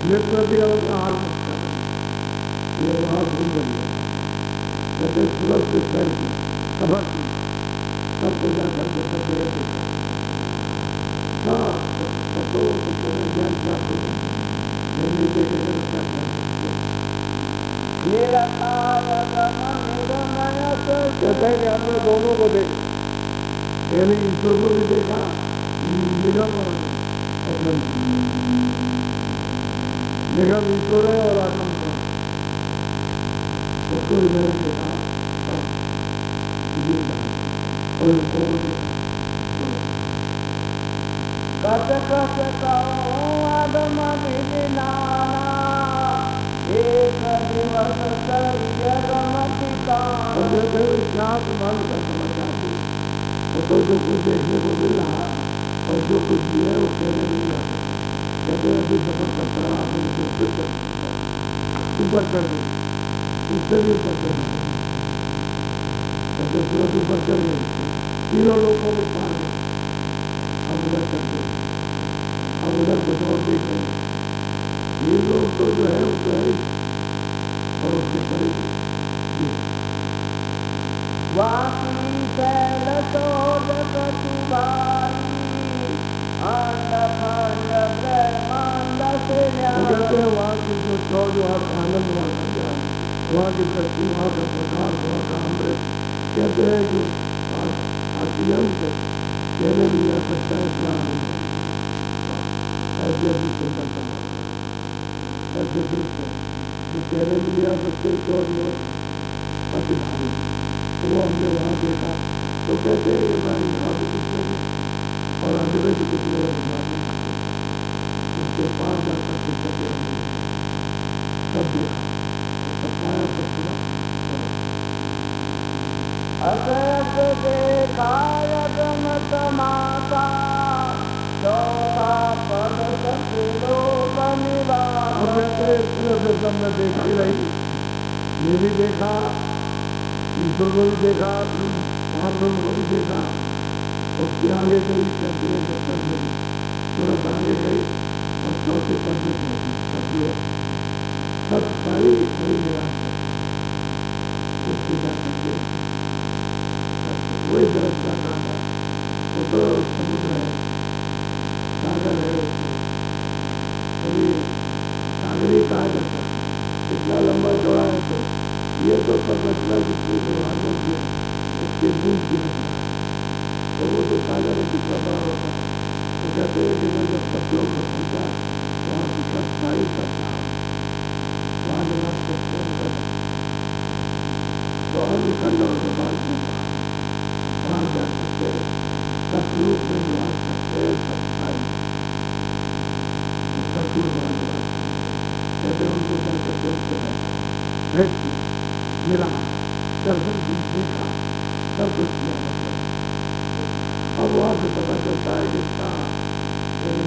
नित्य भी हर वक्त ये वहाँ घूम रही है, कहते सूरज से पैर की खबर की सबको जाकर के सब जगह देखा, तो ज्ञान प्राप्त हो नहीं देखेगा तो क्या कहते हैं कि हमने दोनों को देखा, यानी ईश्वर को भी देखा, निगम और अगम, निगम ईश्वर है और अगम है, उसको भी मैंने देखा और उनको कस कस कहूँ अदम विनाना, एक दिवस जगम ठिकाना। क्या प्रमाण का समाचार है, तो जो कुछ देखने को मिल रहा और जो कुछ भी है वो कहने नहीं आता, कहते हैं सफर करता रहा आपने ऊपर चढ़ गए, उससे भी ऊपर चढ़ गए, कहते सूरज ऊपर चढ़ गए, 3 लोगों को पार गए, अब उधर चढ़ गए, अब उधर कुछ और देख रहे हैं, 3 लोग तो जो है वो तो है और उससे पड़ेगी वाकी शैल शोध कटुबारी, अंड खंड ब्रह्मांड से कहते हैं वहाँ की जो चौज, वहाँ का आनंद, वहाँ का ज्ञान, वहाँ की शक्ति, वहाँ का प्रकाश, वहाँ का अमृत, कहते हैं कि अत्यंत कहने भी जा सकता है इतना ऐसे भी सुंदरता ऐसे दृश्य जो कहने भी नहीं आ सकते। चौज लोग प्रतिधारी, वो हमने वहाँ देखा तो कहते हैं कि मैं यहाँ भी कुछ नहीं और आगे में भी कुछ नहीं बनवाने उसके पार जाकर के कहते हैं सब देखा, सब पाया, सब सुना। असरस देखा रगन तमाशा चौथा पद सकिलो बनिवास। अब कहते हैं इस तरह से सब मैं देखती रही, ये भी देखा, ईश्वर को भी देखा, महाप्रभु को भी देखा। उसके आगे गई, कहते हैं जब तक मेरी तुरंत आगे गई और चौथे पद में पहुंची। सब लोग सब सारी वही निराश उसके जाकर के वही दरख्त का है, वो तो समुद्र है, सागर है, उसको कभी सागर ही कहा जाता है। इतना लंबा चौड़ा है तो ये तो संरचना जितनी निर्माणों की है उसके बूंद की रचना है, तो वो तो सागर है कितना बड़ा होता है। तो कहते हैं कि मैं जब सत्योग में पहुंचा वहाँ की सत्ताई सत्ता वहाँ निवास करते हैं तो निखंड और भगवान के पास वहाँ जा सकते हैं, सतरूप में निवास करते हैं, सत्ताई सतरूप वहाँ निवास कहते हैं। उनको जाकर के उससे भेंट की, मिला, दर्शन की, देखा, सब कुछ किया। अब वहाँ से पता चलता है कि इसका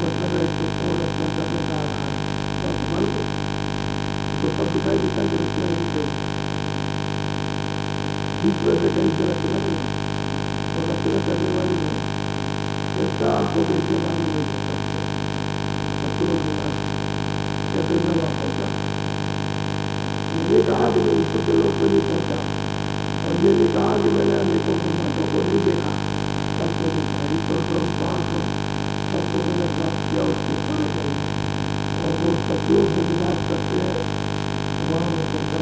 मतलब है तो कौन रचना करने जा रहा है और तुम्हारे को तो सब दिखाई देता है कि रचना नहीं कही, बीच में से कहीं से रचना नहीं और रचना करने वाली नहीं, इसका आपको देखने वाली नहीं हो सकते। सत्रों के बाद कहते मैं वहाँ पहुँचा, ये कहा कि मैं ईश्वर के लोग में नहीं पहुँचा और ये नहीं कहा कि मैंने अनेकों गुरुनाथों को नहीं देखा, सबको देखा। ईश्वर स्वरूप पांच को सबको मैंने प्राप्त किया, उसके परे गई और वो सतयोग में निवास करते हैं वहाँ में पहुँचा।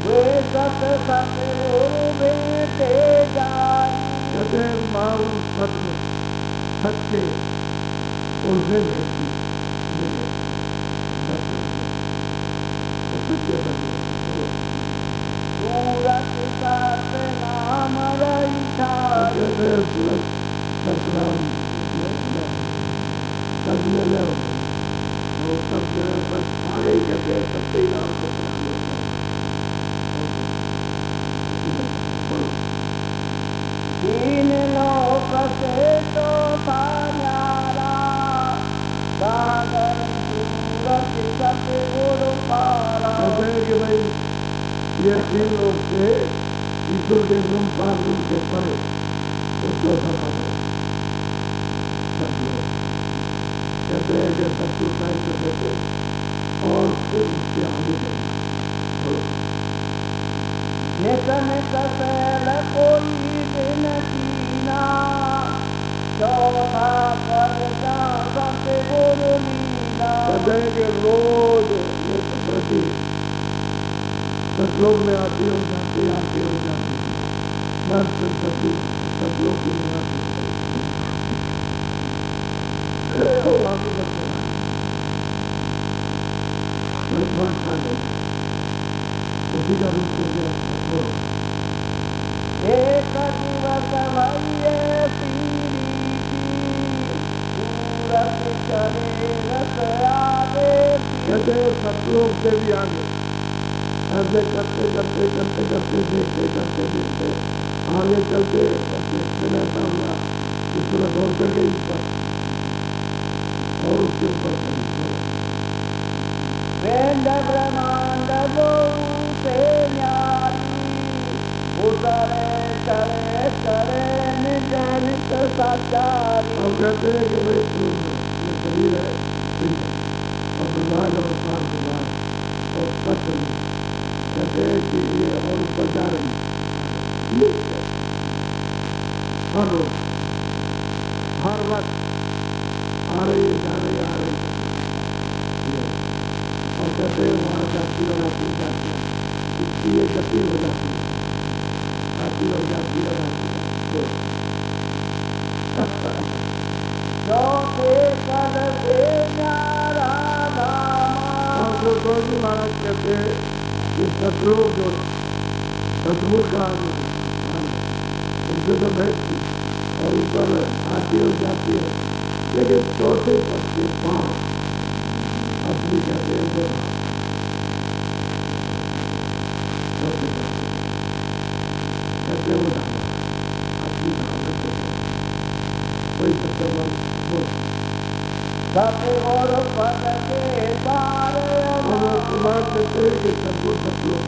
वे सत सत गुरु बेटे जाई। कहते हैं माँ उस सत में सत्य उनसे भेजती मिले सत्य सत्य सूरत सत नाम रही कहते हैं सूरत सतनाम सब में न हो वो सब जगह पर आ गई। कहते हैं सत्य ही नाम को प्रणाम होता है। तीन लोक से तो था न्यारा सागर सूरत सत गुरु पारा। कहते हैं कि भाई ये तीन लोग से ईश्वर के गुण पार गुण के परे वो चौथा पद है सतलोक। कहते हैं कि सत्य साहित्य कहते और फिर उसके आगे बोलो निकन कसैल कोई दिन कीना चौथा पद जा सत गुरु लीला। कहते हैं कि रोज ये प्रति सतलोक में आती हो जाती, आती हो जाती, बस सतलोक की निवासी आगे बढ़ते उसी का रूप हो गया। एक दिवस भैये पीरी सूरत चले रस आगे। कहते हैं सतलोक से भी आगे ऐसे करते करते करते करते देखते करते देखते आगे चलते और देखते रहता हुआ कि सूरत और चढ़ गई ऊपर और उसके ऊपर चढ़ी। वेंद ब्रह्मांड दो से न्यारी उतरे चले चले निज नित साचारी। हम कहते हैं कि भाई ये शरीर है पिंड और ब्रह्मांड और सात ब्रह्मांड और सत्य में कहते हैं कि ये और ऊपर जा रही है हर रोज हर वक्त आ रही है, जा रही है, आ रही है। और कहते हैं वहाँ जाती और आती जाती है, इसलिए गति हो जाती है, आती और जाती और आती है। जो कर दे न्यारा नामा। गोस्वामी महाराज कहते हैं कि सतलोक जो सतमुख का उनसे तो बैठती और ऊपर आती और जाती है, लेकिन चौथे पद के पांव अपनी कहते हैं तो चौथे पद कहते हैं वो धामा अपनी धाम में तो कोई सत्य बोल सत्य और पद के पार कुमार कहते हैं कि सबको सतलोक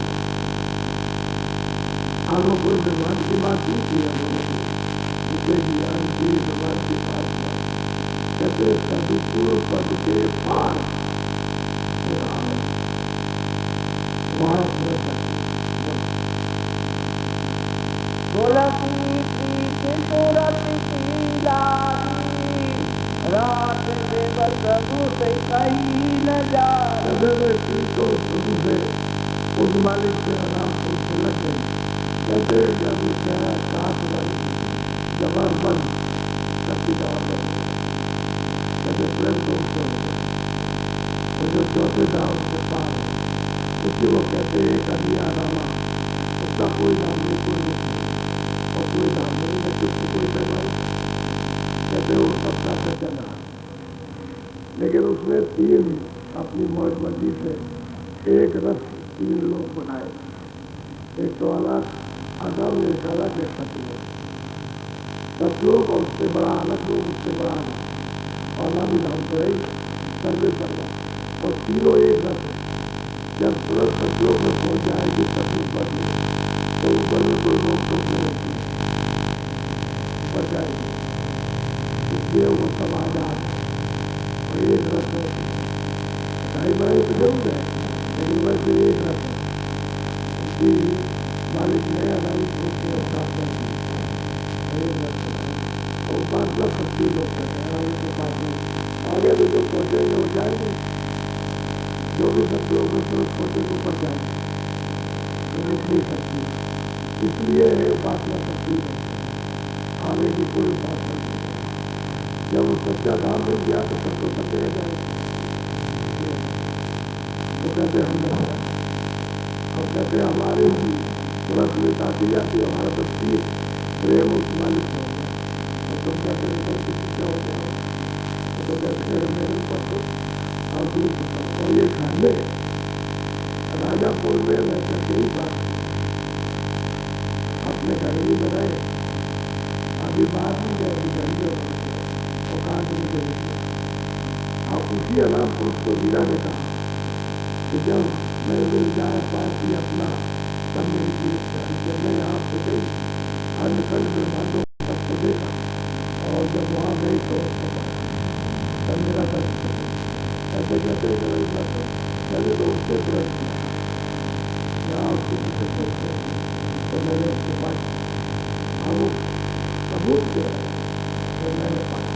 आगो कोई भगवान की बात नहीं की हम लोगों को, उसे ज्ञान की भगवान की बात कहते सदुपुर पद के पार वहाँ तुलसी प्रीति तुरति की लागी रात देव प्रभु से कहीं न जाए। तो प्रभु से उस मालिक से आराम से लग गई। कहते जब उसका काट बंद जवाब बंद सबकी जवाब बंद कहते प्रेम तो उससे हो गया। और जो चौथे धाम से पार है उसकी वो कहते एक अनिया रामा, उसका कोई नाम नहीं, कोई रूप नहीं और कोई नाम नहीं है, क्योंकि कोई पैमाई कहते वो सबका सज्जन है। लेकिन उसने तीन अपनी मौज मर्जी से एक रथ तीन लोग बनाए, एक तो अलग अदम, एक अलग है सतलोक, सतलोक और उससे बड़ा अलग लोग, उससे बड़ा अलग और नामी धाम तो है सर्वे सर्वा और तीनों एक रथ है। जब तुरंत सतलोक में पहुंच जाएगी सतलोक पर तो ऊपर में कोई रोक टोक नहीं होती, ऊपर जाएगी, इसलिए वो सब आजाद और एक रथ है। ढाई बड़ाई तो जरूर है, लेकिन वैसे एक रथ है। उसकी मालिक ने अनाउंस होते हैं उपासना की, एक रथ है और उपासना सच्ची लोग करते हैं अनाउंस उपासना। आगे तो जो पहुँचेंगे वो जाएंगे, जो भी सब लोग तुरंत पहुँचेंगे ऊपर जाएंगे, तो रुक नहीं सकती, इसलिए उपासना सच्ची है। आगे की कोई उपासना नहीं है। जब वो सच्चा धाम मिल गया तो सब तो सब जगह जाएगा। तो कहते हम और कहते हमारी तुरंत मिटाती जाती है, हमारा तो प्रेम उस मालिक से हो गया। और तुम कहते हैं तो किसी क्या हो गया, तो कहते हैं मेरे ऊपर तो और दूर और ये घर में राजापुर में रहकर के ही बात अपने घर ही में रहे, अभी बात नहीं गए, अभी घर में और कहा कि मुझे और उसी अनाम को उसको वीरा ने कहा कि जब मैं मिल जाए पार्टी अपना तब मेरी जीत, जब मैं आपसे गई अन्य खंड ब्रह्मांडों सबको देखा और जब वहाँ गई तो तब मेरा दर्द ऐसे कहते पहले तो उससे तुरंत यहाँ उसके पीछे सोचते तो मैंने उसके पास वो सबूत किया तो मैंने पाया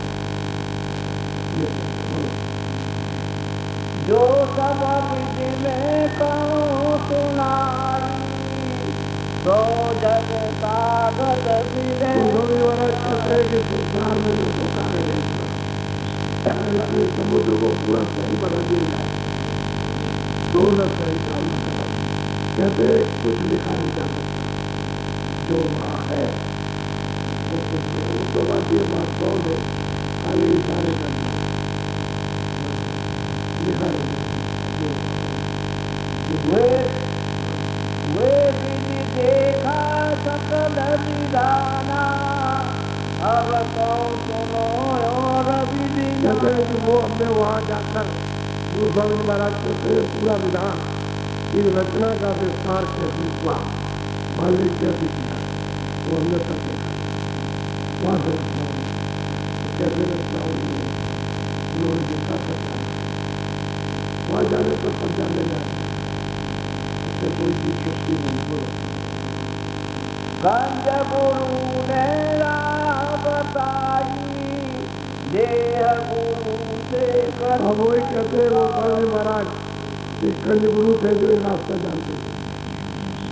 जो सब विधि में कहूँ सुनारी तो जग कागज विदे संसार में जो धोखा है समुद्र को पूरा सही बना दिया जाए तो न सही काम न करा, कहते कुछ लिखा नहीं जा सकता, जो वहाँ है वो कुछ नहीं। वो तो बात ये बात कौन है, खाली इशारे कर लिखा नहीं वे विधि देखा सकल विधाना अब कौन सुनो और विधि कहते हैं कि वो हमने वहाँ जाकर गोस्वामी महाराज कहते हैं पूरा विधान इस रचना का विस्तार कैसे हुआ, मालिक कैसे किया, वो हमने सब देखा। वहाँ से रचना हुई, कैसे रचना हुई उन्होंने देखा सकता, वहाँ जाने पर सब जानने जाए, इससे कोई चीज सृष्टि नहीं। बोलो गंज गुरु ने बताई देह गुरु से कर। अब वही कहते हैं वो बालाजी महाराज कंज गुरु थे जो ये रास्ता जानते थे,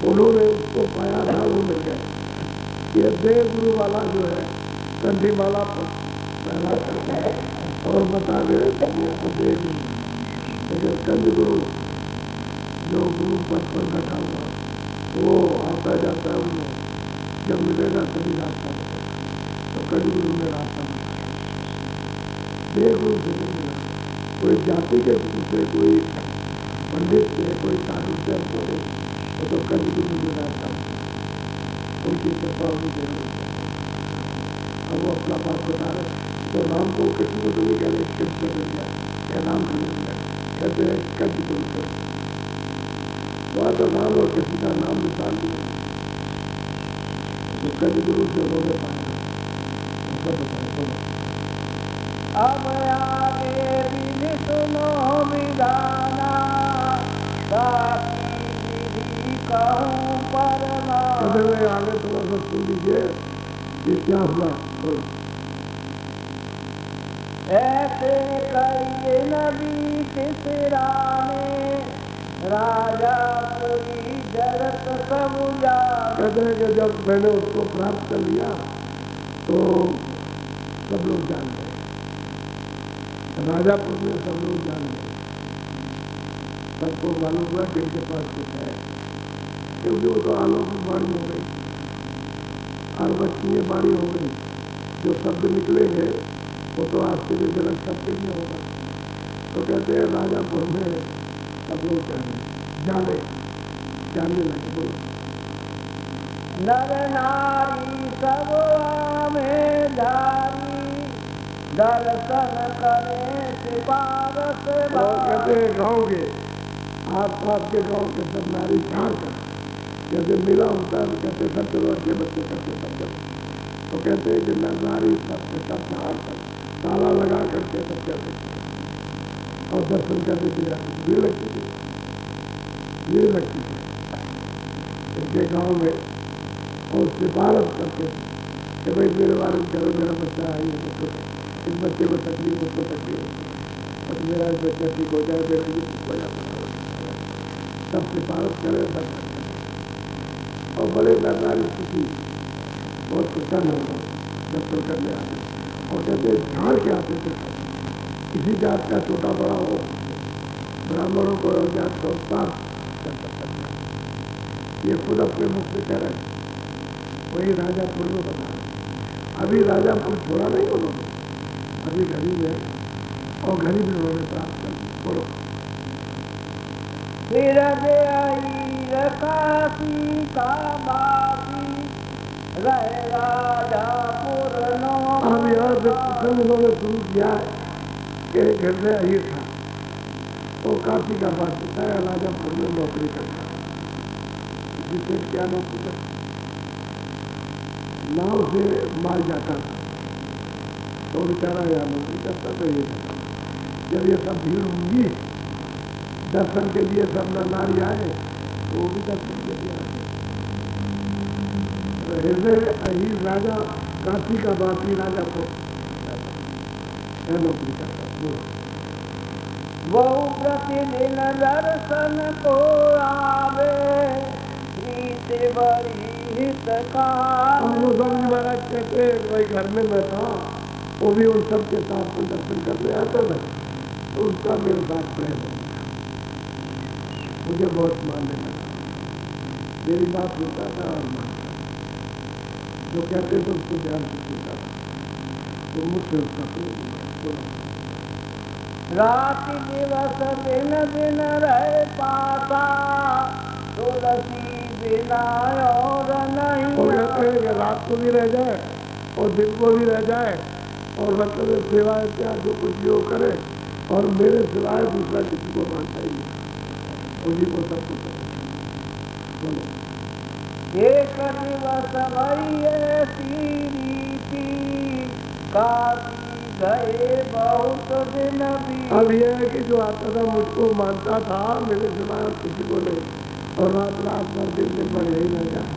उन्होंने उसको पाया था, वो मिल गए। ये देह गुरु वाला जो है कंठी माला पहना करते हैं और बता दे ये तो देह गुरु, लेकिन कंज गुरु जो गुरु पद पर बैठा हुआ वो आता जाता है, उन्हें जब मिलेगा तभी रास्ता मिलेगा। तो कंज गुरु ने रास्ता बताया, देह गुरु से नहीं मिला। कोई जाति के गुरु से, कोई पंडित से, कोई साधु से हमको नहीं, वो तो कंज गुरु ने रास्ता बताया, उनकी कृपा उनके। अब वो अपना बात बता रहे, तो राम को किसी को तो नहीं कह रहे कृष्ण मिल गया, क्या नाम मिल गया, कहते हैं कंज गुरु से। वहाँ तो राम और किसी का नाम निशान नहीं, तो कंज गुरु से उन्होंने पाया, उसका बताया। बोलो अब आगे विधि सुनो विधाना, साकी विधि कहूँ परना। कहते आगे थोड़ा सा सुन लीजिए ये क्या हुआ। बोलो ऐसे करिए नबी तिसराने, राजा पुरी जरत सब जाने। कहते हैं कि जब मैंने उसको प्राप्त कर लिया तो सब लोग जान गए, राजापुर में सब लोग जान गए, सबको मालूम हुआ कि इनके पास कुछ है, क्योंकि वो तो अलौकिक वाणी हो गई, अर्वचनीय वाणी हो गई। जो शब्द निकलेंगे वो तो आश्चर्यजनक शब्द ही होगा। तो कहते हैं राजापुर में सब लोग जानने लगे। बोलो नर नारी सब में धारी, दर्शन करे सिफारस। और कहते हैं गाँव के आस पास के गाँव के सब नारी झाड़ कर, जैसे मेला होता है तो कहते सब चलो, अच्छे बच्चे करते सब चलो, तो कहते हैं कि नारी सब झाड़ कर ताला लगा करके सब कहते और दर्शन करने के लिए भीड़ लगती थी, भीड़ लगती थी इनके गाँव में, और सिफारिश करते थे कि भाई मेरे बारे में करो, मेरा बच्चा है, ये बच्चों इस बच्चे को तकलीफ, उसको तकलीफ, और मेरा बच्चा ठीक हो जाए, मेरा ये ठीक हो जाए, सब सिफारिश करें, सब करते। और बड़े नारी खुशी, बहुत प्रसन्न होगा दर्शन करने आते, और कहते झाड़ के आते थे सब, किसी जात का छोटा बड़ा हो, ब्राह्मणों को जात का उत्साह कर सकता है। ये खुद अपने मुख से कह रहे हैं, वही राजापुर में बता रहे। अभी राजापुर छोड़ा नहीं उन्होंने, अभी घड़ी में, और घड़ी में उन्होंने प्राप्त कर दी। बोलो फिर काशी का बासी, रहे राजापुर नो। अब यहाँ से प्रसंग उन्होंने शुरू किया कि हृदय ही था, तो काशी का बात बताया, राजापुर में नौकरी करता, जिसे क्या नौकरी करता, नाव से माल जाता था, तो बेचारा यहाँ नौकरी करता था। ये जब ये सब भीड़ होंगी दर्शन के लिए, सब नारी आए तो वो भी दर्शन के लिए आए। हृदय अहीर राजा काशी का बासी राजापुर नौकरी करता। वो प्रतिदिन दर्शन को आवे, प्रीति बड़ी हित का। वो स्वामी महाराज कहते हैं भाई घर में मैं था, वो भी उन सब के साथ में दर्शन करने आता था, तो उसका मेरे साथ प्रेम हो गया, मुझे बहुत मानने लगा, मेरी बात सुनता था और मानता था, जो कहते थे उसको ध्यान से सुनता था, तो मुझसे उसका प्रेम हो गया। बोलो राति दिवस दिन दिन रहे पासा, तुलसी बिना और नहीं। वो कहते हैं कि रात को भी रह जाए और दिन को भी रह जाए, और मतलब सिवाय क्या जो कुछ भी वो करे, और मेरे सिवाय दूसरा किसी को मानता ही नहीं, उन्हीं को सब कुछ बोलो एक दिवस भई ऐसी रीति, काशी गए बहुत दिन भी। अब यह है कि जो आता था मुझको मानता था, मेरे सिवाय और किसी को नहीं, और रात रात भर दिन दिन भर यही रह जाए,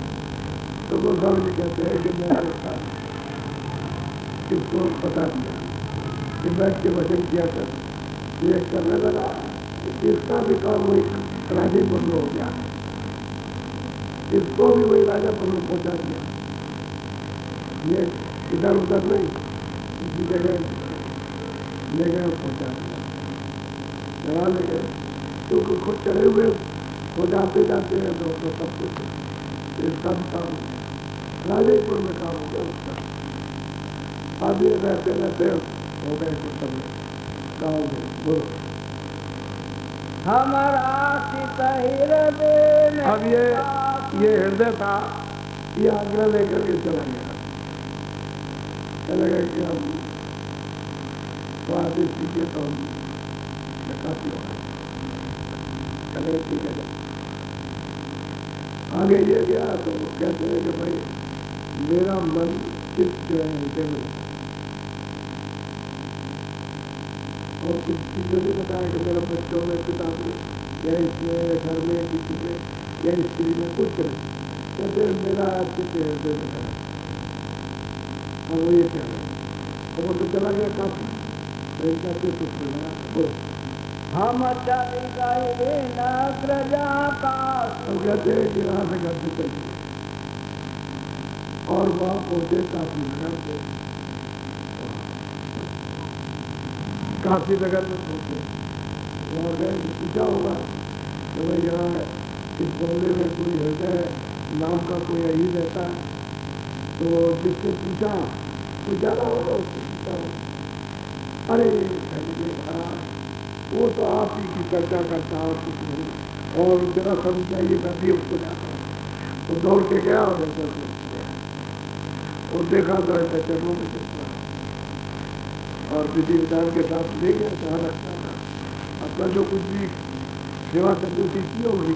तो वो स्वामी जी कहते हैं कि मेरा इसको बता दिया कि बैठ के वचन किया कर। ये करने लगा, इसका भी काम वही राजेपुर में हो गया, इसको भी वही राजापुर में पहुंचा दिया। ये इधर उधर नहीं, इसी जगह ले गए पहुंचा दिया, चढ़ा ले गए, क्योंकि खुद चढ़े हुए हो जाते जाते हैं तो सब कुछ इसका भी काम राजेपुर में काम हो गया उसका। अब ये रहते रहते हो गए कुछ समय गाँव में। बोलो हमारा चित हृदय में अब ये हृदय था, ये आग्रह लेकर के चला गया, चला गया कि हम तो आदेश कीजिए तो हम काफी होगा, चले ठीक है। आगे ये गया तो कहते हैं कि भाई मेरा मन चित्त जो है हृदय में, और कुछ चीज़ों ने बताया कि मेरा बच्चों में, पिता में, या इसमें घर में, किसी में, या स्त्री में कुछ नहीं, कहते मेरा चित्त हृदय में है। और वो ये कह रहे हैं, और वो तो चला गया काफी, तो इनका चित्त उसमें लगा। हम चली गए नग्रजा काशी। तो कहते हैं कि यहाँ से घर से चले और वहाँ पहुंचे काफी नगर से, काफी नगर में पहुंचे, वहाँ गए पूछा होगा कि भाई यहाँ इस बंगले में कोई हृदय नाम का कोई यही रहता है, तो जिससे पूछा कोई जाना होगा, उससे पूछा होगा, अरे वो तो आप ही की चर्चा करता और कुछ नहीं, और जरा समझाइए मैं भी उसको जाता हूँ। तो दौड़ के गया और ऐसा और देखा तो ऐसा चरणों में चलता और विधि विधान के साथ ले गया, जहाँ रखता था अपना जो कुछ भी सेवा करनी की होगी